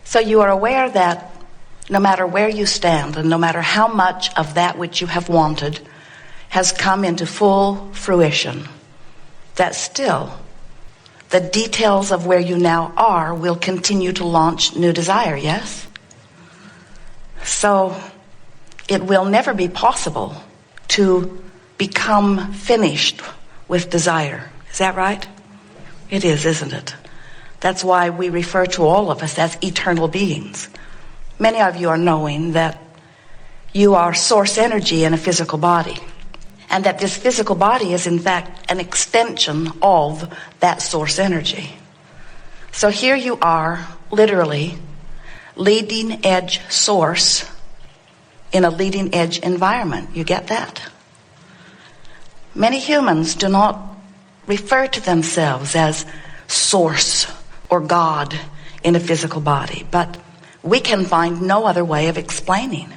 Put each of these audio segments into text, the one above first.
So you are aware that no matter where you stand and no matter how much of that which you have wanted has come into full fruition, that still the details of where you now are will continue to launch new desire, yes? So it will never be possible to become finished with desire. Is that right? It is, isn't it? That's why we refer to all of us as eternal beings. Many of you are knowing that you are source energy in a physical body, and that this physical body is in fact an extension of that source energy. So here you are, literally, leading edge source in a leading edge environment. You get that? Many humans do not refer to themselves as source or God in a physical body, but we can find no other way of explaining,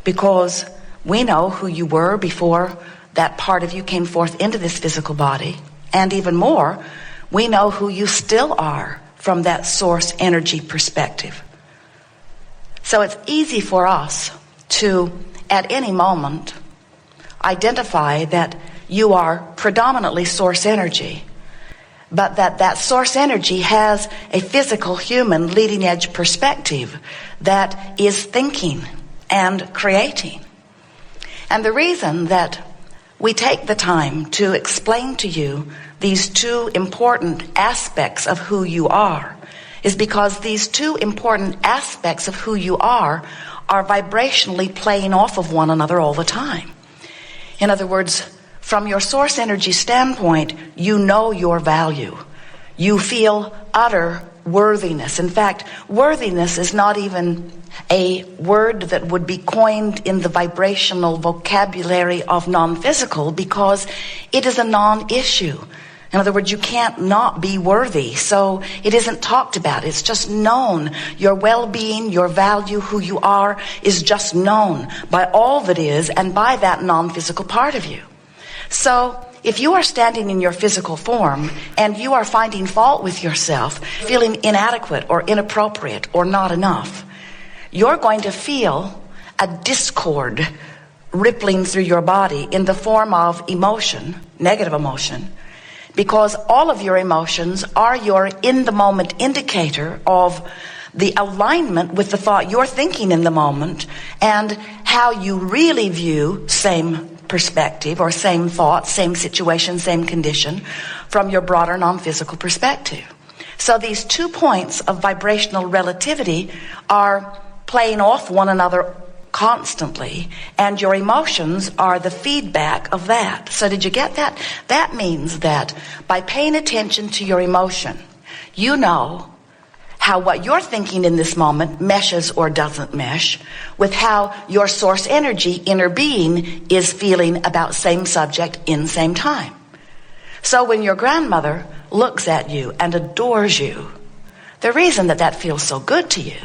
because we know who you were before that part of you came forth into this physical body, and even more, we know who you still are from that source energy perspective. So it's easy for us to, at any moment, identify that you are predominantly source energy, but that source energy has a physical, human, leading edge perspective that is thinking and creating. And the reason that we take the time to explain to you these two important aspects of who you are is because these two important aspects of who you are vibrationally playing off of one another all the time. In other words, from your source energy standpoint, you know your value. You feel utter worthiness. In fact, worthiness is not even a word that would be coined in the vibrational vocabulary of non-physical, because it is a non-issue. In other words, you can't not be worthy, so it isn't talked about. It's just known. Your well-being, your value, who you are, is just known by all that is and by that non-physical part of you. So if you are standing in your physical form and you are finding fault with yourself, feeling inadequate or inappropriate or not enough, you're going to feel a discord rippling through your body in the form of emotion, negative emotion, because all of your emotions are your in-the-moment indicator of the alignment with the thought you're thinking in the moment and how you really view same perspective or same thought, same situation, same condition from your broader non-physical perspective. So these 2 points of vibrational relativity are playing off one another constantly, and your emotions are the feedback of that. So did you get that? That means that by paying attention to your emotion, you know how what you're thinking in this moment meshes or doesn't mesh with how your source energy, inner being, is feeling about same subject in same time. So when your grandmother looks at you and adores you, the reason that feels so good to you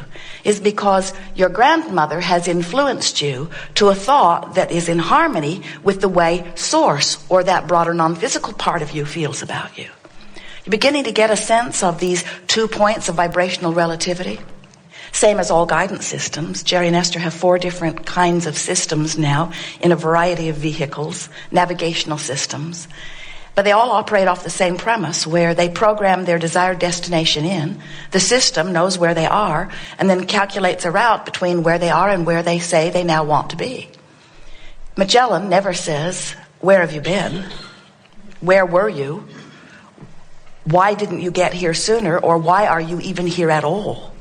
is because your grandmother has influenced you to a thought that is in harmony with the way source, or that broader non-physical part of you, feels about you. You're beginning to get a sense of these 2 points of vibrational relativity. Same as all guidance systems. Jerry and Esther have 4 different kinds of systems now in a variety of vehicles, navigational systems. But they all operate off the same premise, where they program their desired destination in. The system knows where they are and then calculates a route between where they are and where they say they now want to be. Magellan never says, "Where have you been? Where were you? Why didn't you get here sooner?" or "Why are you even here at all?"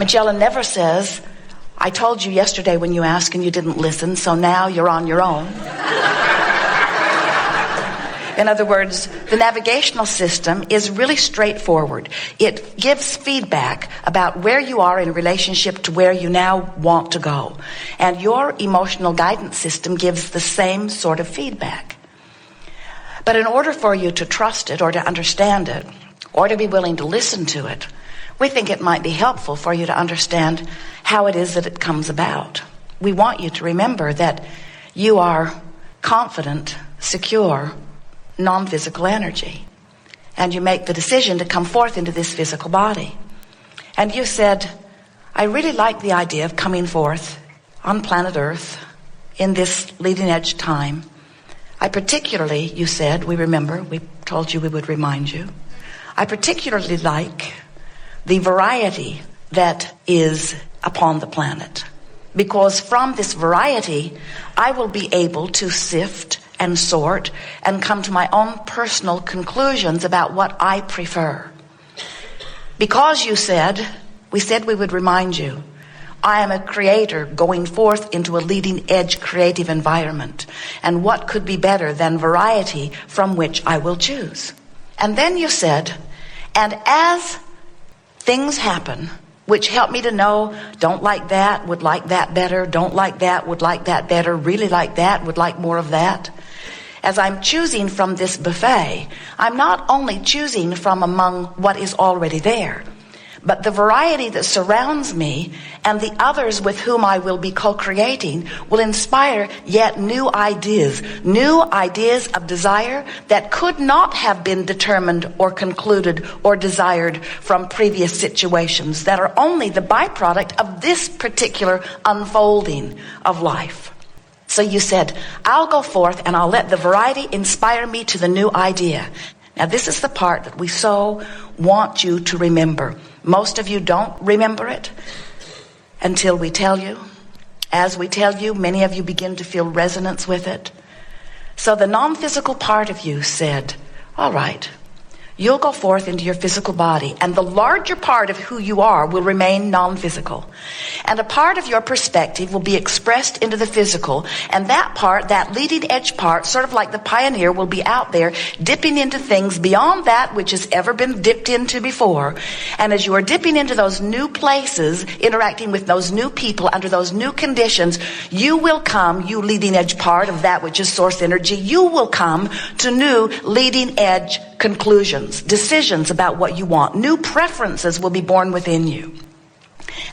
Magellan never says, "I told you yesterday when you asked and you didn't listen, so now you're on your own." In other words, the navigational system is really straightforward. It gives feedback about where you are in relationship to where you now want to go. And your emotional guidance system gives the same sort of feedback. But in order for you to trust it or to understand it or to be willing to listen to it, we think it might be helpful for you to understand how it is that it comes about. We want you to remember that you are confident, secure, non-physical energy. And you make the decision to come forth into this physical body. And you said, I really like the idea of coming forth on planet Earth in this leading edge time. I particularly, you said, we remember, we told you we would remind you, I particularly like the variety that is upon the planet. Because from this variety, I will be able to sift and sort and come to my own personal conclusions about what I prefer. Because you said, we said we would remind you, I am a creator going forth into a leading edge creative environment. And what could be better than variety from which I will choose? And then you said, and as things happen, which help me to know, don't like that, would like that better, don't like that, would like that better, really like that, would like more of that. As I'm choosing from this buffet, I'm not only choosing from among what is already there, but the variety that surrounds me and the others with whom I will be co-creating will inspire yet new ideas of desire that could not have been determined or concluded or desired from previous situations that are only the byproduct of this particular unfolding of life. So you said, I'll go forth and I'll let the variety inspire me to the new idea. Now this is the part that we so want you to remember. Most of you don't remember it until we tell you. As we tell you, many of you begin to feel resonance with it. So the non-physical part of you said, all right, you'll go forth into your physical body, and the larger part of who you are will remain non-physical. And a part of your perspective will be expressed into the physical, and that part, that leading edge part, sort of like the pioneer, will be out there dipping into things beyond that which has ever been dipped into before. And as you are dipping into those new places, interacting with those new people under those new conditions, you will come, you leading edge part of that which is source energy, you will come to new leading edge conclusions, decisions about what you want. New preferences will be born within you.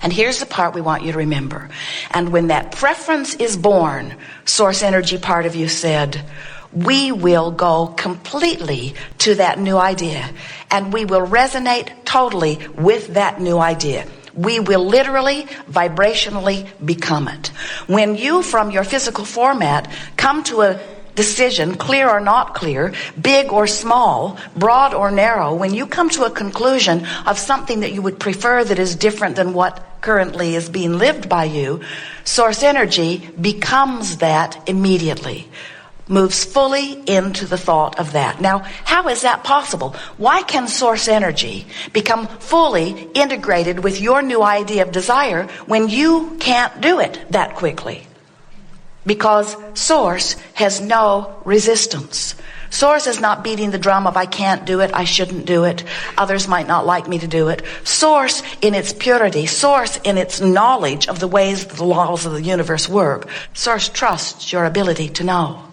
And here's the part we want you to remember. And when that preference is born, source energy part of you said, we will go completely to that new idea. And we will resonate totally with that new idea. We will literally, vibrationally become it. When you, from your physical format, come to a decision, clear or not clear, big or small, broad or narrow, when you come to a conclusion of something that you would prefer that is different than what currently is being lived by you, source energy becomes that immediately, moves fully into the thought of that. Now, how is that possible? Why can source energy become fully integrated with your new idea of desire when you can't do it that quickly? Because source has no resistance. Source is not beating the drum of I can't do it, I shouldn't do it, others might not like me to do it. Source in its purity, source in its knowledge of the ways the laws of the universe work. Source trusts your ability to know.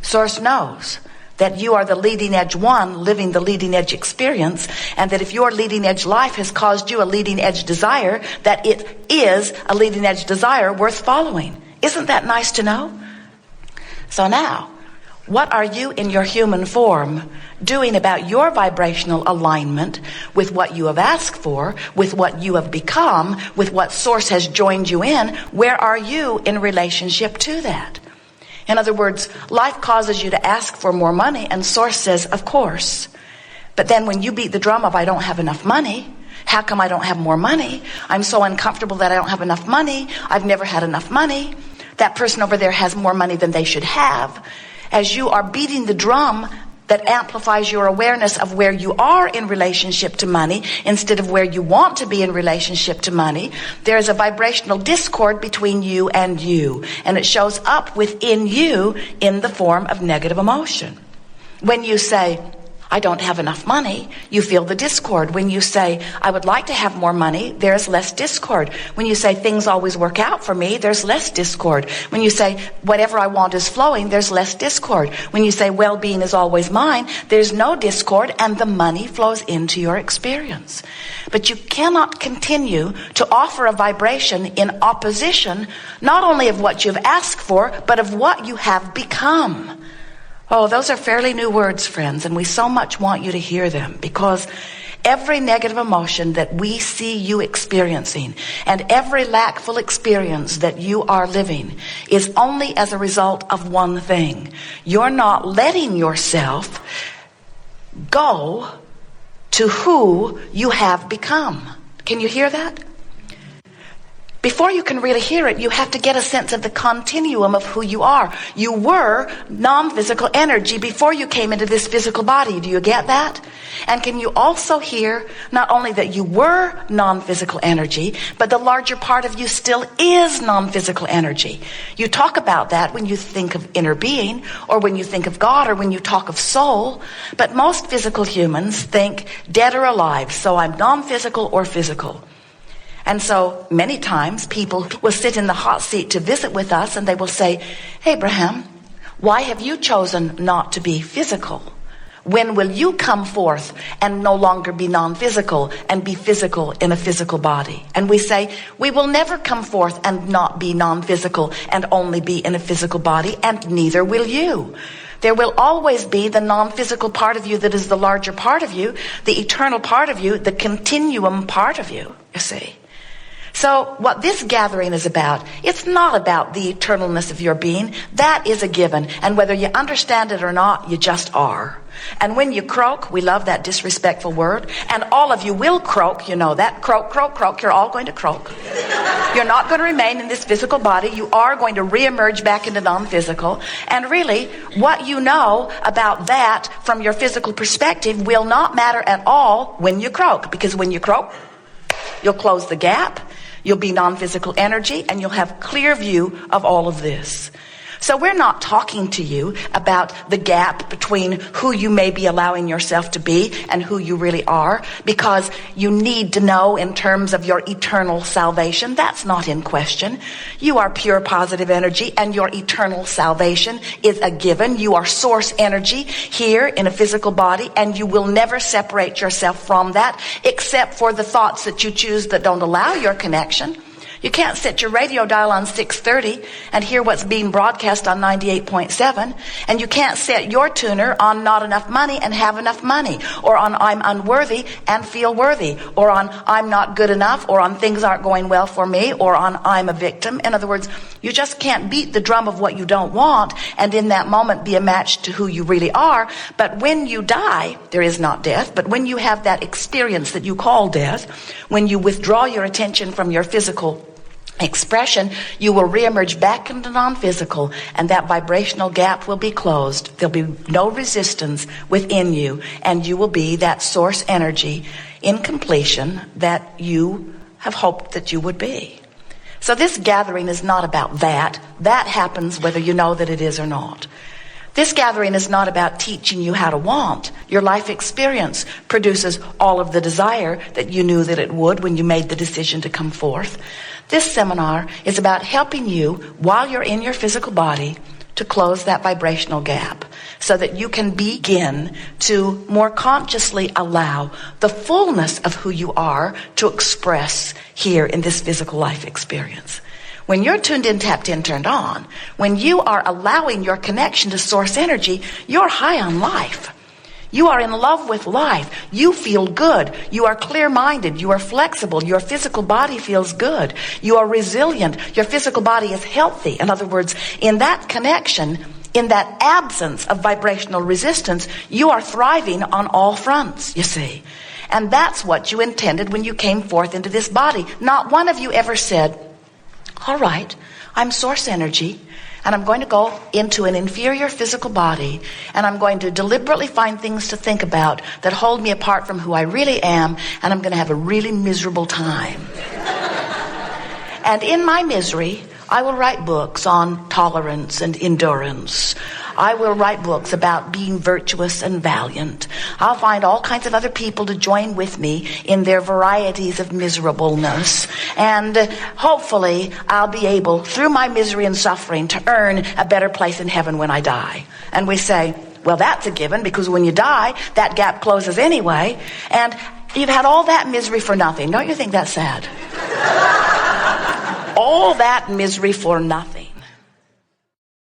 Source knows that you are the leading edge one living the leading edge experience, and that if your leading edge life has caused you a leading edge desire, that it is a leading edge desire worth following. Isn't that nice to know? So now, what are you in your human form doing about your vibrational alignment with what you have asked for, with what you have become, with what source has joined you in? Where are you in relationship to that? In other words, life causes you to ask for more money, and source says, of course. But then when you beat the drum of I don't have enough money, how come I don't have more money? I'm so uncomfortable that I don't have enough money. I've never had enough money. That person over there has more money than they should have. As you are beating the drum that amplifies your awareness of where you are in relationship to money instead of where you want to be in relationship to money, there is a vibrational discord between you, and it shows up within you in the form of negative emotion. When you say, I don't have enough money, you feel the discord. When you say, I would like to have more money, there's less discord. When you say, things always work out for me, there's less discord. When you say, whatever I want is flowing, there's less discord. When you say, well-being is always mine, there's no discord, and the money flows into your experience. But you cannot continue to offer a vibration in opposition, not only of what you've asked for, but of what you have become. Oh, those are fairly new words, friends, and we so much want you to hear them, because every negative emotion that we see you experiencing and every lackful experience that you are living is only as a result of one thing. You're not letting yourself go to who you have become. Can you hear that? Before you can really hear it, you have to get a sense of the continuum of who you are. You were non-physical energy before you came into this physical body. Do you get that? And can you also hear not only that you were non-physical energy, but the larger part of you still is non-physical energy? You talk about that when you think of inner being, or when you think of God, or when you talk of soul. But most physical humans think dead or alive. So I'm non-physical or physical. And so many times people will sit in the hot seat to visit with us and they will say, Abraham, why have you chosen not to be physical? When will you come forth and no longer be non-physical and be physical in a physical body? And we say, we will never come forth and not be non-physical and only be in a physical body, and neither will you. There will always be the non-physical part of you that is the larger part of you, the eternal part of you, the continuum part of you, you see. So what this gathering is about, it's not about the eternalness of your being. That is a given. And whether you understand it or not, you just are. And when you croak, we love that disrespectful word. And all of you will croak, you know that. Croak, croak, croak. You're all going to croak. You're not going to remain in this physical body. You are going to reemerge back into non-physical. And really, what you know about that from your physical perspective will not matter at all when you croak. Because when you croak, you'll close the gap. You'll be non-physical energy, and you'll have clear view of all of this. So we're not talking to you about the gap between who you may be allowing yourself to be and who you really are, because you need to know in terms of your eternal salvation. That's not in question. You are pure positive energy, and your eternal salvation is a given. You are source energy here in a physical body, and you will never separate yourself from that, except for the thoughts that you choose that don't allow your connection. You can't set your radio dial on 630 and hear what's being broadcast on 98.7. And you can't set your tuner on not enough money and have enough money. Or on I'm unworthy and feel worthy. Or on I'm not good enough. Or on things aren't going well for me. Or on I'm a victim. In other words, you just can't beat the drum of what you don't want and in that moment be a match to who you really are. But when you die, there is not death. But when you have that experience that you call death, when you withdraw your attention from your physical expression, you will reemerge back into non-physical, and that vibrational gap will be closed. There'll be no resistance within you, and you will be that source energy in completion that you have hoped that you would be. So this gathering is not about that. That happens whether you know that it is or not. This gathering is not about teaching you how to want. Your life experience produces all of the desire that you knew that it would when you made the decision to come forth. This seminar is about helping you, while you're in your physical body, to close that vibrational gap so that you can begin to more consciously allow the fullness of who you are to express here in this physical life experience. When you're tuned in, tapped in, turned on, when you are allowing your connection to source energy, you're high on life. You are in love with life. You feel good. You are clear-minded. You are flexible. Your physical body feels good. You are resilient. Your physical body is healthy. In other words, in that connection, in that absence of vibrational resistance, you are thriving on all fronts, you see. And that's what you intended when you came forth into this body. Not one of you ever said, all right, I'm source energy, and I'm going to go into an inferior physical body, and I'm going to deliberately find things to think about that hold me apart from who I really am, and I'm going to have a really miserable time. And in my misery, I will write books on tolerance and endurance. I will write books about being virtuous and valiant. I'll find all kinds of other people to join with me in their varieties of miserableness. And hopefully I'll be able, through my misery and suffering, to earn a better place in heaven when I die. And we say, well, that's a given, because when you die, that gap closes anyway. And you've had all that misery for nothing. Don't you think that's sad? All that misery for nothing.